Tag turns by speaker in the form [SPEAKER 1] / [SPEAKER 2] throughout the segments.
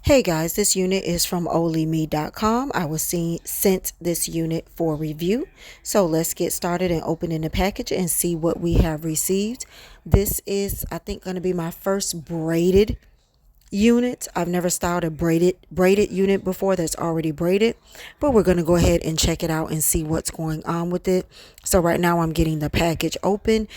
[SPEAKER 1] Hey guys, this unit is from Olymeiwig.com. I was sent this unit for review. So let's get started and open in the package and see what we have received. This is, I think, going to be my first braided unit. I've never styled a braided unit before that's already braided, but we're going to go ahead and check it out and see what's going on with it. So right now I'm getting the package open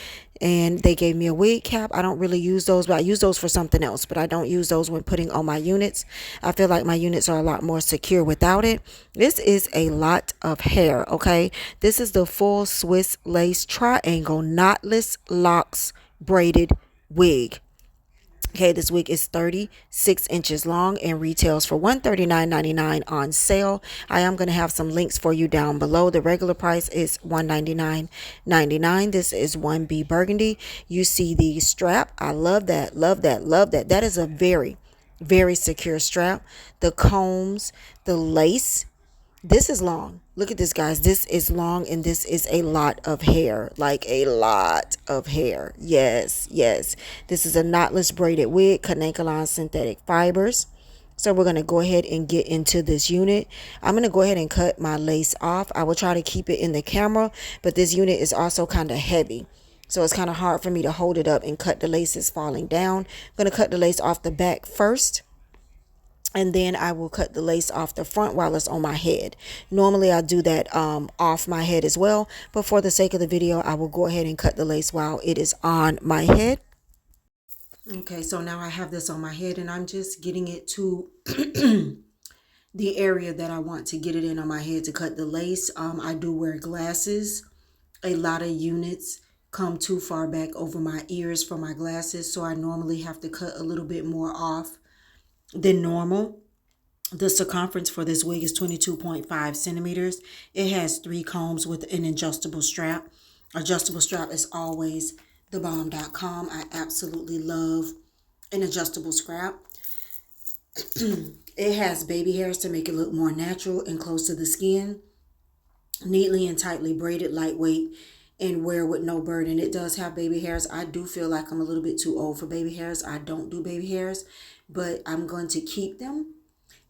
[SPEAKER 1] and they gave me a wig cap. I don't really use those, but I use those for something else, but I don't use those when putting on my units. I feel like my units are a lot more secure without it. This is a lot of hair. Okay, this is the full Swiss lace triangle knotless locks braided wig. Okay, this wig is 36 inches long and retails for $139.99 on sale. I am going to have some links for you down below. The regular price is $199.99. This is 1B burgundy. You see the strap. I love that, love that, love that. That is a very secure strap. The combs, the lace. This is long. Look at this, guys. This is long and this is a lot of hair. Like a lot of hair. Yes, yes. This is a knotless braided wig, Canacolon synthetic fibers. So we're going to go ahead and get into this unit. I'm going to go ahead and cut my lace off. I will try to keep it in the camera, but this unit is also kind of heavy. So it's kind of hard for me to hold it up and cut the laces falling down. I'm going to cut the lace off the back first. And then I will cut the lace off the front while it's on my head. Normally I do that off my head as well, but for the sake of the video, I will go ahead and cut the lace while it is on my head. Okay, so now I have this on my head and I'm just getting it to the area that I want to get it in on my head to cut the lace. I do wear glasses. A lot of units come too far back over my ears for my glasses, so I normally have to cut a little bit more off than normal. The circumference for this wig is 22.5 centimeters. It has 3 combs with an adjustable strap. Adjustable strap is always thebomb.com. I absolutely love an adjustable strap. It has baby hairs to make it look more natural and close to the skin. Neatly and tightly braided, lightweight, and wear with no burden. It does have baby hairs. I do feel like I'm a little bit too old for baby hairs. I don't do baby hairs, but I'm going to keep them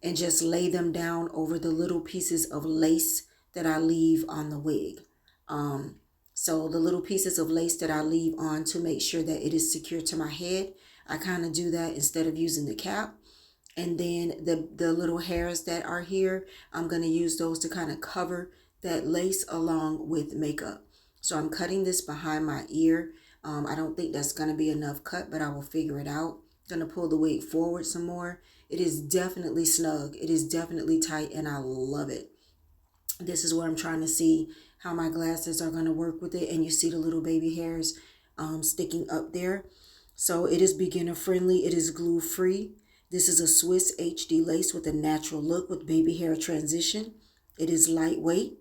[SPEAKER 1] and just lay them down over the little pieces of lace that I leave on the wig. So the little pieces of lace that I leave on to make sure that it is secure to my head, I kind of do that instead of using the cap. And then the little hairs that are here, I'm going to use those to kind of cover that lace along with makeup. So I'm cutting this behind my ear. I don't think that's going to be enough cut, but I will figure it out. I'm going to pull the wig forward some more. It is definitely snug. It is definitely tight and I love it. This is where I'm trying to see how my glasses are going to work with it. And you see the little baby hairs sticking up there. So it is beginner friendly. It is glue free. This is a Swiss HD lace with a natural look with baby hair transition. It is lightweight.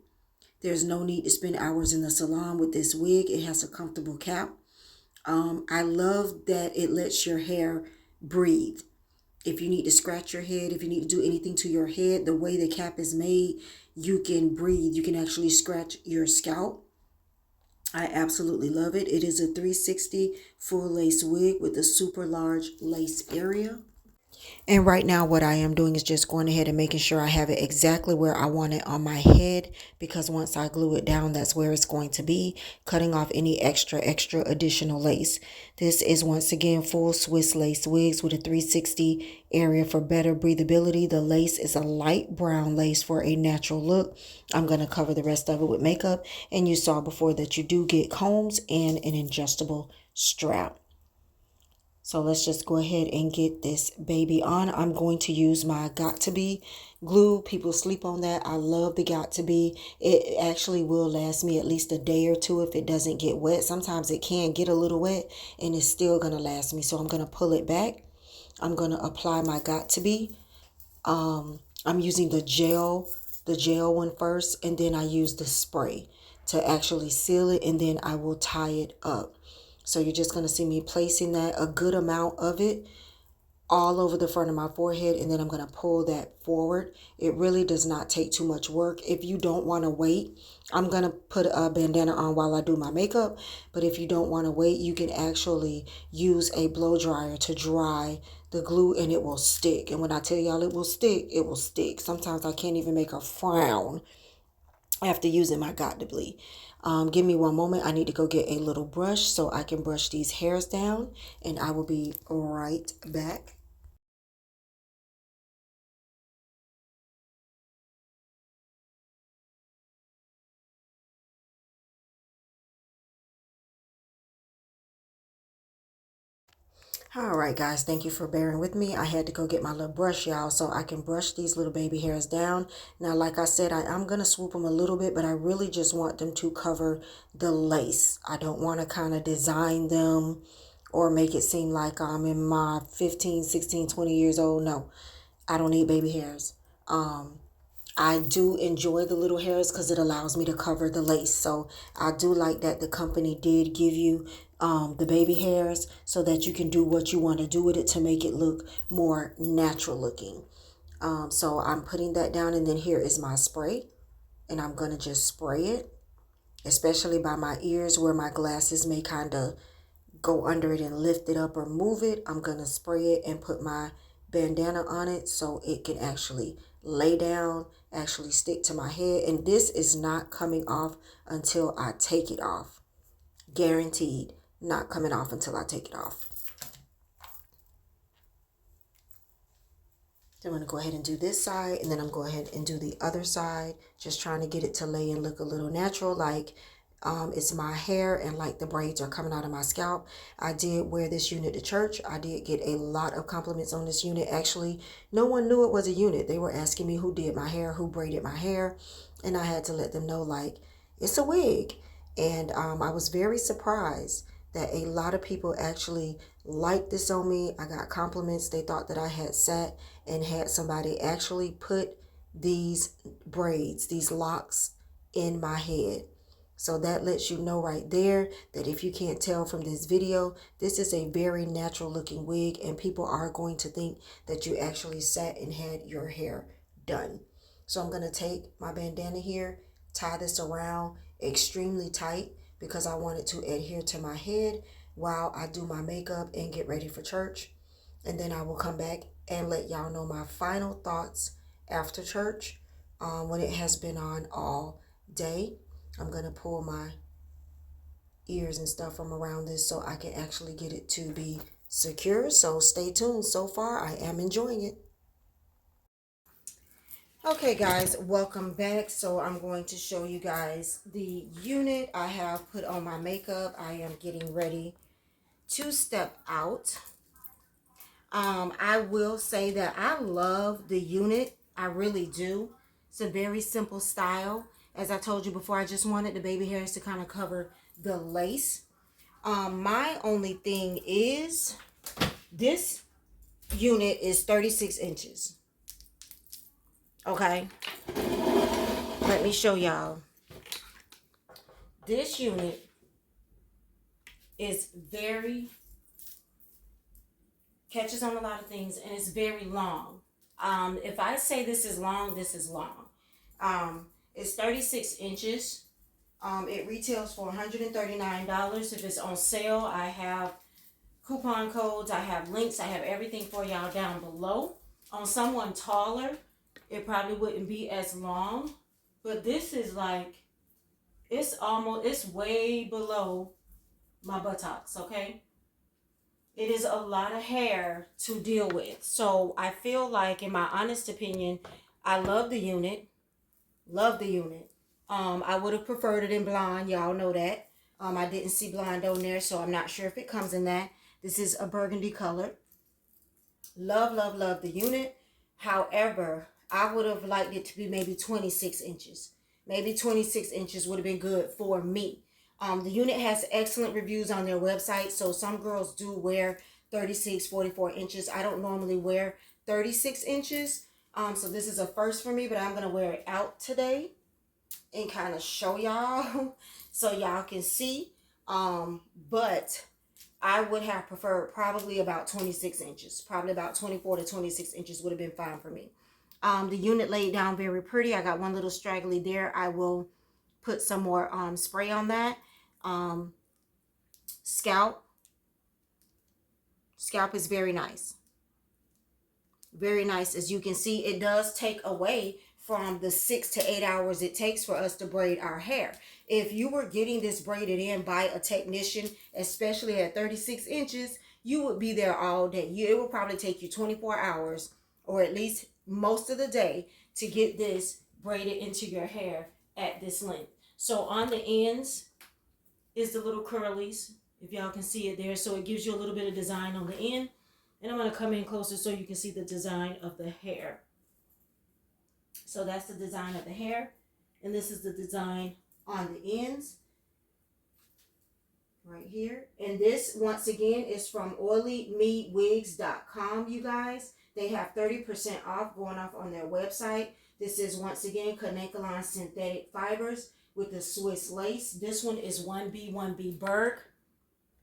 [SPEAKER 1] There's no need to spend hours in the salon with this wig. It has a comfortable cap. I love that it lets your hair breathe. If you need to scratch your head, if you need to do anything to your head, the way the cap is made, you can breathe. You can actually scratch your scalp. I absolutely love it. It is a 360 full lace wig with a super large lace area. And right now what I am doing is just going ahead and making sure I have it exactly where I want it on my head, because once I glue it down, that's where it's going to be, cutting off any extra additional lace. This is once again full Swiss lace wigs with a 360 area for better breathability. The lace is a light brown lace for a natural look. I'm going to cover the rest of it with makeup. And you saw before that you do get combs and an adjustable strap. So let's just go ahead and get this baby on. I'm going to use my Got To Be glue. People sleep on that. I love the Got To Be. It actually will last me at least a day or two if it doesn't get wet. Sometimes it can get a little wet and it's still going to last me. So I'm going to pull it back. I'm going to apply my Got To Be. I'm using the gel one first, and then I use the spray to actually seal it, and then I will tie it up. So you're just going to see me placing that, a good amount of it, all over the front of my forehead, and then I'm going to pull that forward. It really does not take too much work. If you don't want to wait, I'm going to put a bandana on while I do my makeup, but if you don't want to wait, you can actually use a blow dryer to dry the glue, and it will stick. And when I tell y'all it will stick, it will stick. Sometimes I can't even make a frown after using my Got to Bleed. Give me one moment. I need to go get a little brush so I can brush these hairs down, and I will be right back. All right, guys, thank you for bearing with me. I had to go get my little brush, y'all, so I can brush these little baby hairs down. Now, like I said, I'm going to swoop them a little bit, but I really just want them to cover the lace. I don't want to kind of design them or make it seem like I'm in my 15, 16, 20 years old. No, I don't need baby hairs. I do enjoy the little hairs because it allows me to cover the lace. So I do like that the company did give you the baby hairs so that you can do what you want to do with it to make it look more natural looking. So I'm putting that down, and then here is my spray, and I'm going to just spray it, especially by my ears where my glasses may kind of go under it and lift it up or move it. I'm going to spray it and put my bandana on it so it can actually lay down, actually stick to my head. And this is not coming off until I take it off. Guaranteed not coming off until I take it off. So I'm going to go ahead and do this side, and then I'm going to go ahead and do the other side, just trying to get it to lay and look a little natural, like it's my hair and like the braids are coming out of my scalp. I did wear this unit to church. I did get a lot of compliments on this unit. Actually, no one knew it was a unit. They were asking me who did my hair, who braided my hair, and I had to let them know, like, it's a wig. And I was very surprised that a lot of people actually liked this on me. I got compliments. They thought that I had sat and had somebody actually put these braids, these locks in my head. So that lets you know right there that if you can't tell from this video, this is a very natural looking wig, and people are going to think that you actually sat and had your hair done. So I'm going to take my bandana here, tie this around extremely tight because I want it to adhere to my head while I do my makeup and get ready for church. And then I will come back and let y'all know my final thoughts after church when it has been on all day. I'm going to pull my ears and stuff from around this so I can actually get it to be secure. So stay tuned. So far, I am enjoying it. Okay, guys, welcome back. So I'm going to show you guys the unit. I have put on my makeup. I am getting ready to step out. I will say that I love the unit. I really do. It's a very simple style. As I told you before, I just wanted the baby hairs to kind of cover the lace. My only thing is this unit is 36 inches. Okay. Let me show y'all. This unit is very, catches on a lot of things, and it's very long. If I say this is long, this is long. It's 36 inches. It retails for $139. If it's on sale, I have coupon codes, I have links, I have everything for y'all down below. On someone taller, it probably wouldn't be as long, but this is like, it's way below my buttocks, okay? It is a lot of hair to deal with. So I feel like, in my honest opinion, I love the unit. Love the unit. I would have preferred it in blonde. Y'all know that. I didn't see blonde on there, so I'm not sure if it comes in that. This is a burgundy color. Love, love, love the unit. However, I would have liked it to be maybe 26 inches. Maybe 26 inches would have been good for me. The unit has excellent reviews on their website, so some girls do wear 36, 44 inches. I don't normally wear 36 inches, so this is a first for me, but I'm going to wear it out today and kind of show y'all so y'all can see. But I would have preferred probably about 26 inches. Probably about 24 to 26 inches would have been fine for me. The unit laid down very pretty. I got one little straggly there. I will put some more spray on that. Scalp is very nice. Very nice. As you can see, it does take away from the 6 to 8 hours it takes for us to braid our hair. If you were getting this braided in by a technician, especially at 36 inches, you would be there all day. It will probably take you 24 hours or at least most of the day to get this braided into your hair at this length. So on the ends is the little curlies, if y'all can see it there. So it gives you a little bit of design on the end. And I'm going to come in closer so you can see the design of the hair. So that's the design of the hair. And this is the design on the ends. Right here. And this, once again, is from Olymeiwig.com, you guys. They have 30% off going off on their website. This is, once again, Kanekalon synthetic fibers with the Swiss lace. This one is 1B Berg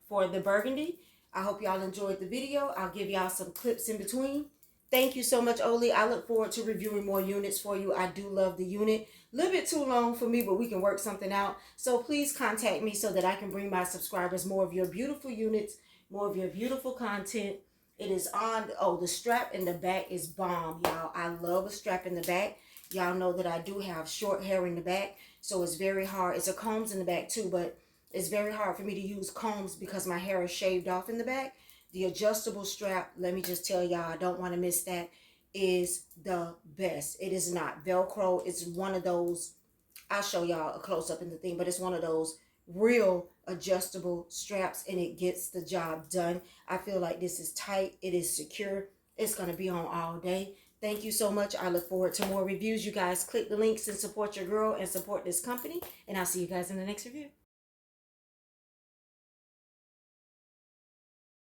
[SPEAKER 1] for the burgundy. I hope y'all enjoyed the video. I'll give y'all some clips in between. Thank you so much, Oli. I look forward to reviewing more units for you. I do love the unit. A little bit too long for me, but we can work something out. So please contact me so that I can bring my subscribers more of your beautiful units, more of your beautiful content. It is on, oh, the strap in the back is bomb, y'all. I love a strap in the back. Y'all know that I do have short hair in the back, so it's very hard. It's a combs in the back too, but it's very hard for me to use combs because my hair is shaved off in the back. The adjustable strap, let me just tell y'all, I don't want to miss that, is the best. It is not Velcro. It's one of those, I'll show y'all a close-up in the thing, but it's one of those real adjustable straps, and it gets the job done. I feel like this is tight. It is secure. It's going to be on all day. Thank you so much. I look forward to more reviews. You guys click the links and support your girl and support this company, and I'll see you guys in the next review.